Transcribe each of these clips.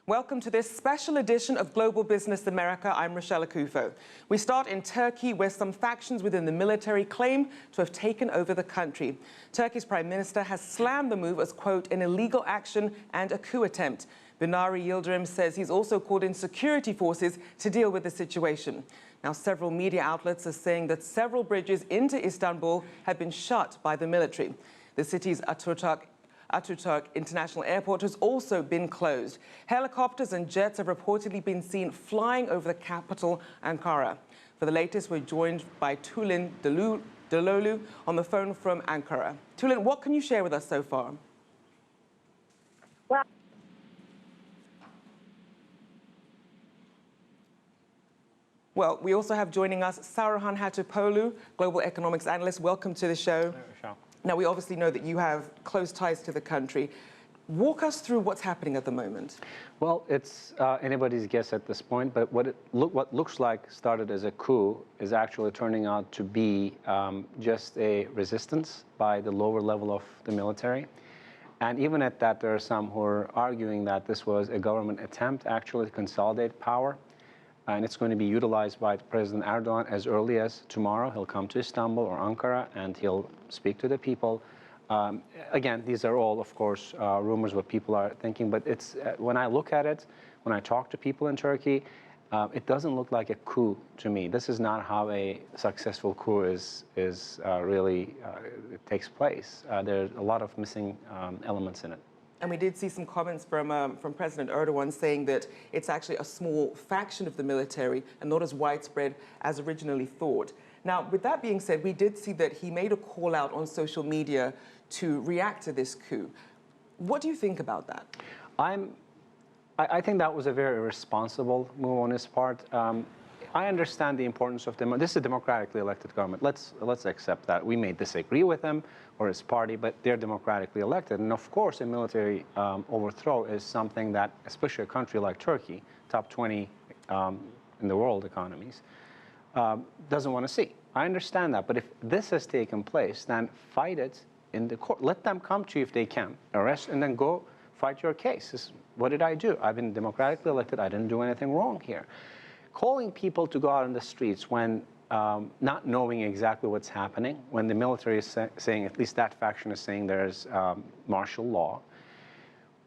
Welcome to this special edition of Global Business America. I'm Rochelle Akufo. We start in Turkey, where some factions within the military claim to have taken over the country. Turkey's Prime Minister has slammed the move as, quote, an illegal action and a coup attempt. Binali Yildirim says he's also called in security forces to deal with the situation. Now, several media outlets are saying that several bridges into Istanbul have been shut by the military. The city's Ataturk International Airport has also been closed. Helicopters and jets have reportedly been seen flying over the capital, Ankara. For the latest, we're joined by Tulin Daloglu on the phone from Ankara. Tulin, what can you share with us so far? Well, we also have joining us Saruhan Hatipoglu, Global Economics Analyst. Welcome to the show. Now, we obviously know that you have close ties to the country. Walk us through what's happening at the moment. Well, it's anybody's guess at this point, but what looks like started as a coup is actually turning out to be just a resistance by the lower level of the military. And even at that, there are some who are arguing that this was a government attempt actually to consolidate power. And it's going to be utilized by President Erdogan as early as tomorrow. He'll come to Istanbul or Ankara and he'll speak to the people. Again, these are all, of course, rumors, what people are thinking. But it's when I look at it, when I talk to people in Turkey, it doesn't look like a coup to me. This is not how a successful coup really takes place. There's a lot of missing elements in it. And we did see some comments from President Erdogan saying that it's actually a small faction of the military and not as widespread as originally thought. Now, with that being said, we did see that he made a call out on social media to react to this coup. What do you think about that? I think that was a very irresponsible move on his part. I understand the importance of this is a democratically elected government. Let's accept that. We may disagree with him or his party, but they're democratically elected. And of course, a military overthrow is something that, especially a country like Turkey, top 20 in the world economies, doesn't want to see. I understand that. But if this has taken place, then fight it in the court. Let them come to you if they can. Arrest and then go fight your case. What did I do? I've been democratically elected. I didn't do anything wrong here. Calling people to go out in the streets when not knowing exactly what's happening, when the military is saying, at least that faction is saying there's martial law,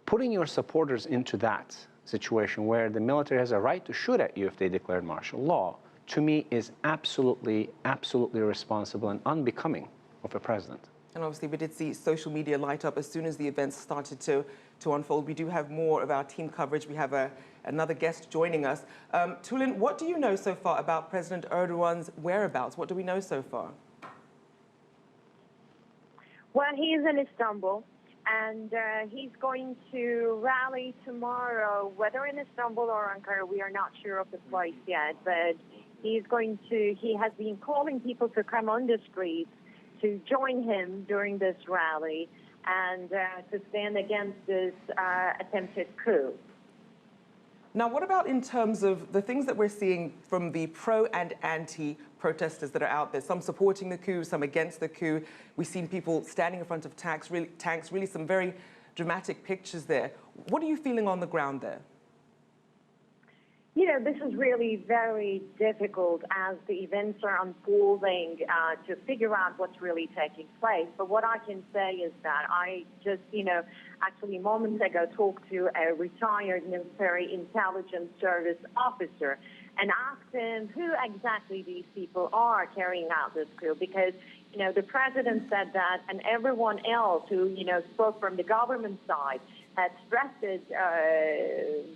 putting your supporters into that situation where the military has a right to shoot at you if they declared martial law, to me is absolutely, absolutely irresponsible and unbecoming of a president. And obviously, we did see social media light up as soon as the events started to unfold. We do have more of our team coverage. We have another guest joining us. Tulin, what do you know so far about President Erdogan's whereabouts? What do we know so far? Well, he's in Istanbul, and he's going to rally tomorrow, whether in Istanbul or Ankara. We are not sure of the place yet, but he has been calling people to come on the streets to join him during this rally and to stand against this attempted coup. Now, what about in terms of the things that we're seeing from the pro and anti-protesters that are out there, some supporting the coup, some against the coup? We've seen people standing in front of tanks, really some very dramatic pictures there. What are you feeling on the ground there? You know, this is really very difficult as the events are unfolding to figure out what's really taking place. But what I can say is that I just, actually moments ago talked to a retired military intelligence service officer and asked him who exactly these people are carrying out this coup, because, the president said that, and everyone else who, spoke from the government side had stressed it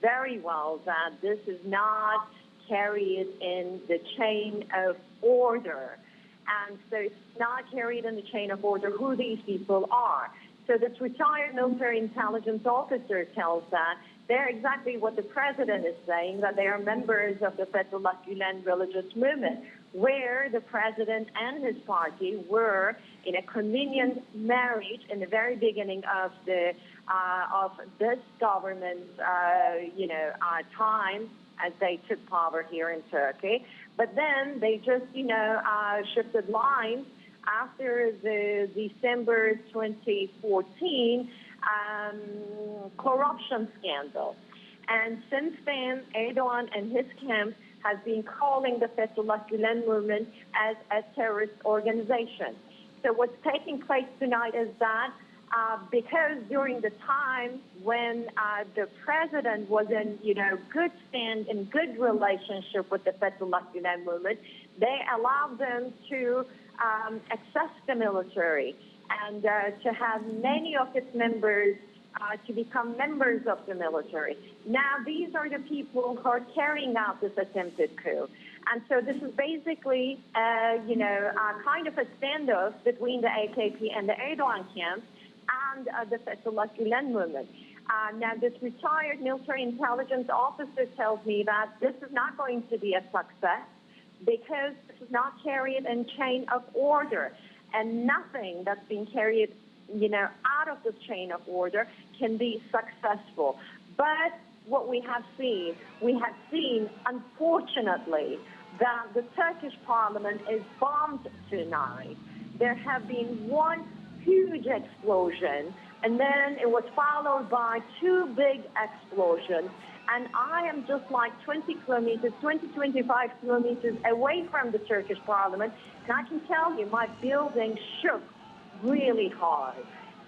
very well that this is not carried in the chain of order. And so it's not carried in the chain of order who these people are. So this retired military intelligence officer tells that they're exactly what the president is saying, that they are members of the Fethullah Gülen religious movement, where the president and his party were in a convenient marriage in the very beginning of the of this government's time as they took power here in Turkey. But then they just shifted lines after the December 2014 corruption scandal. And since then, Erdogan and his camp have been calling the Fethullah Gülen movement as a terrorist organization. So what's taking place tonight is that because during the time when the president was in, good stand and good relationship with the Fethullah Gülen movement, they allowed them to access the military and to have many of its members to become members of the military. Now, these are the people who are carrying out this attempted coup. And so this is basically, kind of a standoff between the AKP and the Erdogan camp and the Fethullah Gülen movement. Now, this retired military intelligence officer tells me that this is not going to be a success because this is not carried in chain of order, and nothing that's being carried, out of this chain of order can be successful. But what we have seen, unfortunately, that the Turkish parliament is bombed tonight. There have been one huge explosion, and then it was followed by two big explosions. And I am just like 20, 25 kilometers away from the Turkish parliament, and I can tell you my building shook really hard.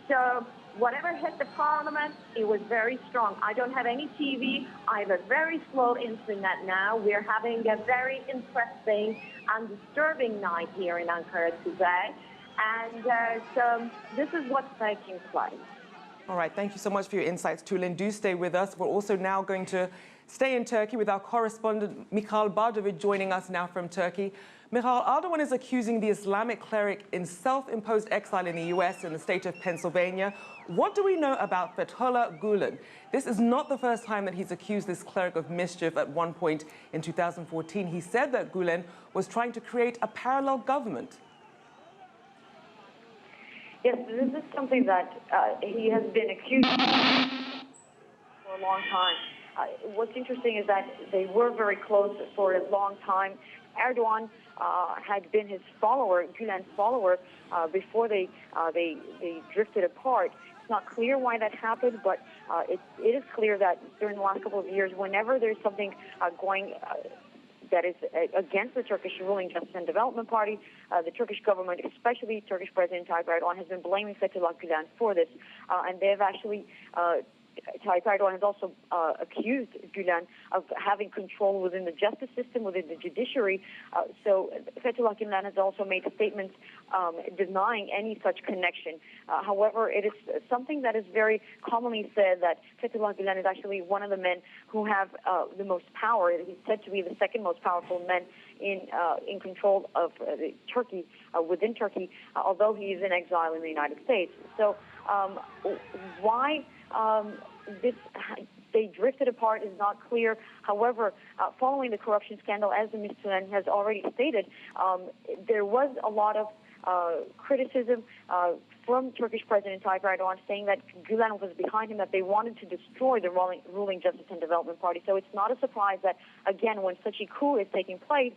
So whatever hit the parliament, it was very strong. I don't have any TV. I have a very slow internet now. We're having a very interesting and disturbing night here in Ankara today. And so this is what's taking place. All right, thank you so much for your insights, Tulin. Do stay with us. We're also now going to stay in Turkey with our correspondent, Michal Bardovic, joining us now from Turkey. Michal, Erdogan is accusing the Islamic cleric in self-imposed exile in the US in the state of Pennsylvania. What do we know about Fethullah Gülen? This is not the first time that he's accused this cleric of mischief. At one point in 2014, he said that Gülen was trying to create a parallel government. Yes, this is something that he has been accused of for a long time. What's interesting is that they were very close for a long time. Erdogan had been his follower, Gülen's follower, before they drifted apart. It's not clear why that happened, but it is clear that during the last couple of years, whenever there's something going that is against the Turkish ruling Justice and Development Party, the Turkish government, especially Turkish President Tayyip Erdogan, has been blaming Fethullah Gülen for this. And they have actually, Tayyip Erdogan has also accused Gülen of having control within the justice system, within the judiciary. So Fethullah Gülen has also made statements denying any such connection. However, it is something that is very commonly said that Fethullah Gülen is actually one of the men who have the most power. He's said to be the second most powerful man in control of Turkey, within Turkey, although he is in exile in the United States. So why they drifted apart is not clear. However, following the corruption scandal, as the Ms. Tulin has already stated, there was a lot of criticism from Turkish President Tayyip Erdogan saying that Gülen was behind him, that they wanted to destroy the ruling Justice and Development Party. So it's not a surprise that, again, when such a coup is taking place,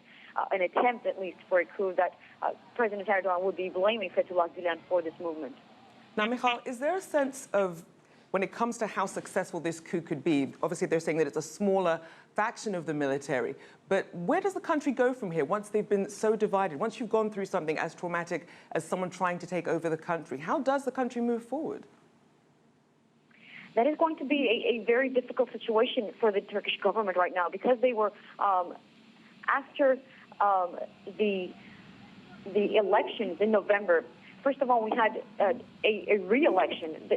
an attempt at least for a coup, that President Erdogan would be blaming Fethullah Gülen for this movement. Now, Michal, is there a sense of, when it comes to how successful this coup could be, obviously they're saying that it's a smaller faction of the military, but where does the country go from here once they've been so divided? Once you've gone through something as traumatic as someone trying to take over the country, how does the country move forward? That is going to be a very difficult situation for the Turkish government right now, because they were, after the elections in November, first of all, we had a re-election.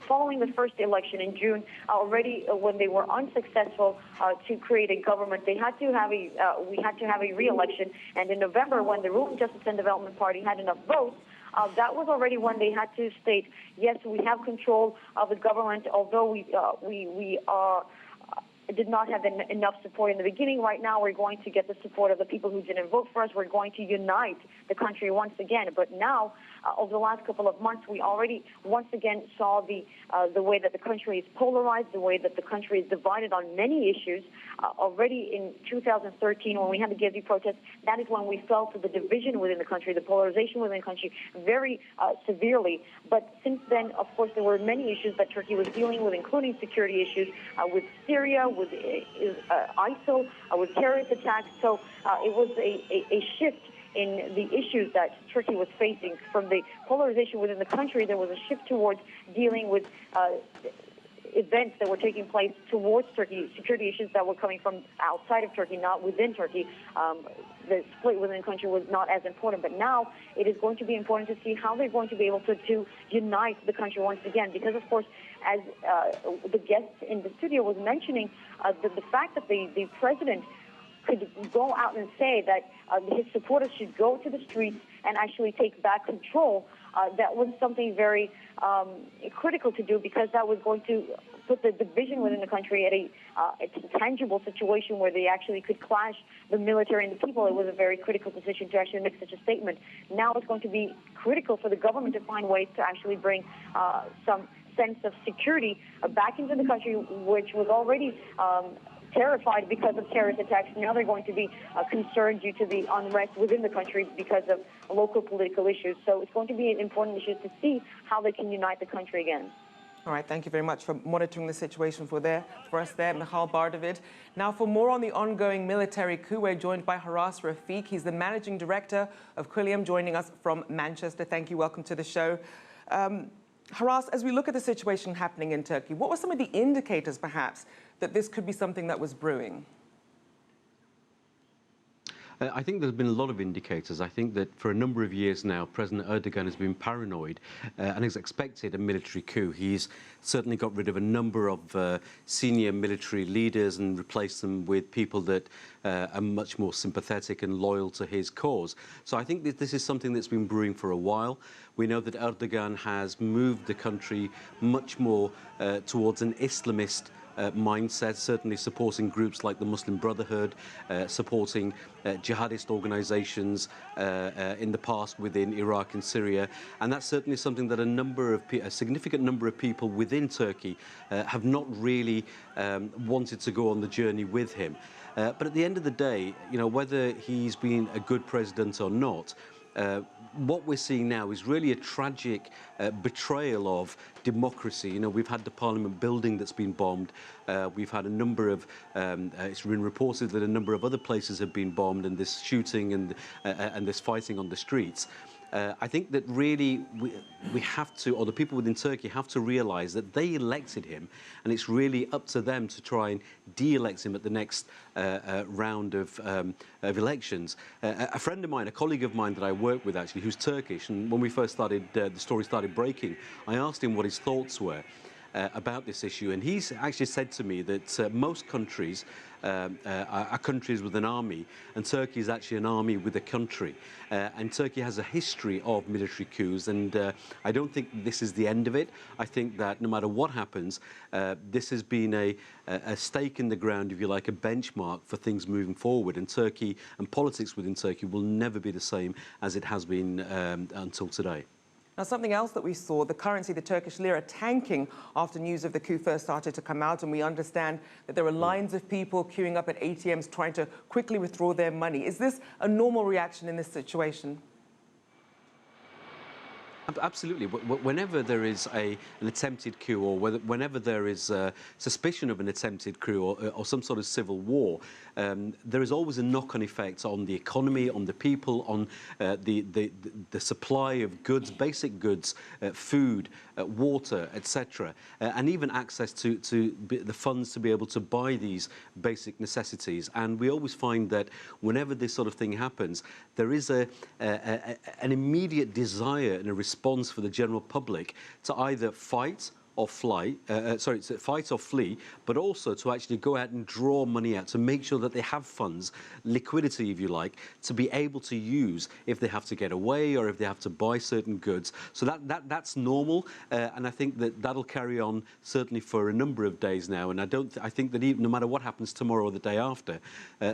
Following the first election in June, already when they were unsuccessful to create a government, we had to have a re-election. And in November, when the ruling Justice and Development Party had enough votes, that was already when they had to state, yes, we have control of the government, although we did not have enough support in the beginning. Right now, we're going to get the support of the people who didn't vote for us. We're going to unite the country once again. But now, over the last couple of months, we already once again saw the way that the country is polarized, the way that the country is divided on many issues. Already in 2013, when we had the Gezi protests, that is when we felt the division within the country, the polarization within the country very severely. But since then, of course, there were many issues that Turkey was dealing with, including security issues with Syria, with ISIL, with terrorist attacks. So it was a shift in the issues that Turkey was facing. From the polarization within the country, there was a shift towards dealing with events that were taking place towards Turkey, security issues that were coming from outside of Turkey, not within Turkey. The split within the country was not as important, but now it is going to be important to see how they're going to be able to unite the country once again, because, of course, as the guest in the studio was mentioning, the fact that the president could go out and say that his supporters should go to the streets and actually take back control, that was something very critical to do, because that was going to put the division within the country at a tangible situation where they actually could clash the military and the people. It was a very critical position to actually make such a statement. Now it's going to be critical for the government to find ways to actually bring some sense of security back into the country, which was already terrified because of terrorist attacks. Now they're going to be concerned due to the unrest within the country because of local political issues. So it's going to be an important issue to see how they can unite the country again. All right, thank you very much for monitoring the situation for us there, Michal Bardavid. Now, for more on the ongoing military coup, we're joined by Haras Rafiq. He's the managing director of Quilliam, joining us from Manchester. Thank you. Welcome to the show. Haras, as we look at the situation happening in Turkey, what were some of the indicators, perhaps, that this could be something that was brewing? I think there's been a lot of indicators. I think that for a number of years now, President Erdogan has been paranoid and has expected a military coup. He's certainly got rid of a number of senior military leaders and replaced them with people that are much more sympathetic and loyal to his cause. So I think that this is something that's been brewing for a while. We know that Erdogan has moved the country much more towards an Islamist mindset, certainly supporting groups like the Muslim Brotherhood, supporting jihadist organizations in the past within Iraq and Syria. And that's certainly something that a significant number of people within Turkey have not really wanted to go on the journey with him. But at the end of the day, you know, whether he's been a good president or not, what we're seeing now is really a tragic betrayal of democracy. You know, we've had the Parliament building that's been bombed. We've had a number of, it's been reported that a number of other places have been bombed, and this shooting and this fighting on the streets. I think that really we have to, or the people within Turkey have to realise that they elected him, and it's really up to them to try and de-elect him at the next round of elections. A friend of mine, a colleague of mine that I work with actually, who's Turkish, and when we first started, the story started breaking, I asked him what his thoughts were about this issue, and he's actually said to me that most countries are countries with an army, and Turkey is actually an army with a country. And Turkey has a history of military coups, and I don't think this is the end of it. I think that no matter what happens, this has been a stake in the ground, if you like, a benchmark for things moving forward. And Turkey and politics within Turkey will never be the same as it has been until today. Now, something else that we saw, the currency, the Turkish lira, tanking after news of the coup first started to come out, and we understand that there were lines of people queuing up at ATMs trying to quickly withdraw their money. Is this a normal reaction in this situation? Absolutely. Whenever there is an attempted coup, or whenever there is suspicion of an attempted coup or some sort of civil war, there is always a knock-on effect on the economy, on the people, on the supply of goods, basic goods, food, water, etc., and even access to the funds to be able to buy these basic necessities. And we always find that whenever this sort of thing happens, there is an immediate desire and a response for the general public to either fight or fly, to fight or flee, but also to actually go out and draw money out to make sure that they have funds, liquidity, if you like, to be able to use if they have to get away or if they have to buy certain goods. So that's normal, and I think that that'll carry on certainly for a number of days now. And I think that even no matter what happens tomorrow or the day after,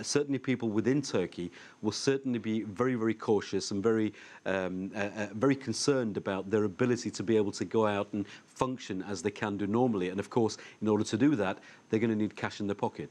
certainly people within Turkey will certainly be very, very cautious and very, very concerned about their ability to be able to go out and function as they can do normally. And of course, in order to do that, they're going to need cash in their pocket.